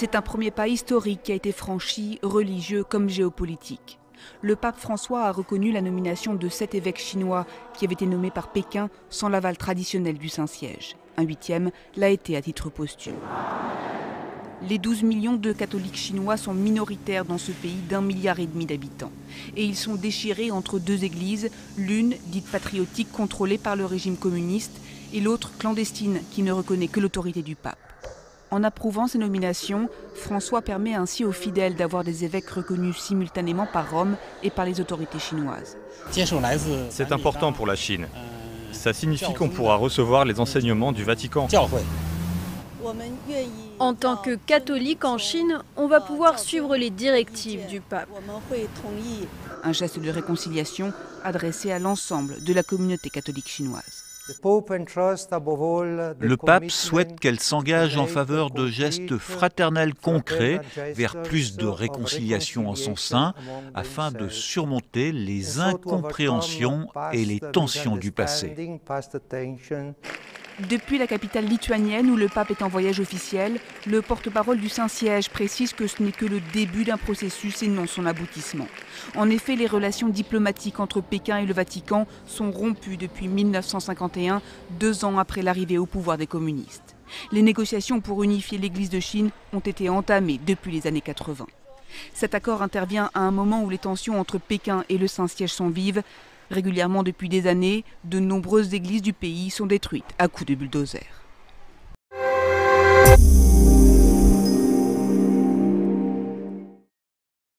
C'est un premier pas historique qui a été franchi, religieux comme géopolitique. Le pape François a reconnu la nomination de 7 évêques chinois qui avaient été nommés par Pékin sans l'aval traditionnel du Saint-Siège. Un 8e l'a été à titre posthume. Les 12 millions de catholiques chinois sont minoritaires dans ce pays d'1,5 milliard d'habitants. Et ils sont déchirés entre deux églises, l'une dite patriotique contrôlée par le régime communiste et l'autre clandestine qui ne reconnaît que l'autorité du pape. En approuvant ces nominations, François permet ainsi aux fidèles d'avoir des évêques reconnus simultanément par Rome et par les autorités chinoises. C'est important pour la Chine. Ça signifie qu'on pourra recevoir les enseignements du Vatican. En tant que catholique en Chine, on va pouvoir suivre les directives du pape. Un geste de réconciliation adressé à l'ensemble de la communauté catholique chinoise. Le pape souhaite qu'elle s'engage en faveur de gestes fraternels concrets vers plus de réconciliation en son sein afin de surmonter les incompréhensions et les tensions du passé. Depuis la capitale lituanienne où le pape est en voyage officiel, le porte-parole du Saint-Siège précise que ce n'est que le début d'un processus et non son aboutissement. En effet, les relations diplomatiques entre Pékin et le Vatican sont rompues depuis 1951, 2 ans après l'arrivée au pouvoir des communistes. Les négociations pour unifier l'Église de Chine ont été entamées depuis les années 80. Cet accord intervient à un moment où les tensions entre Pékin et le Saint-Siège sont vives. Régulièrement depuis des années, de nombreuses églises du pays sont détruites à coups de bulldozer.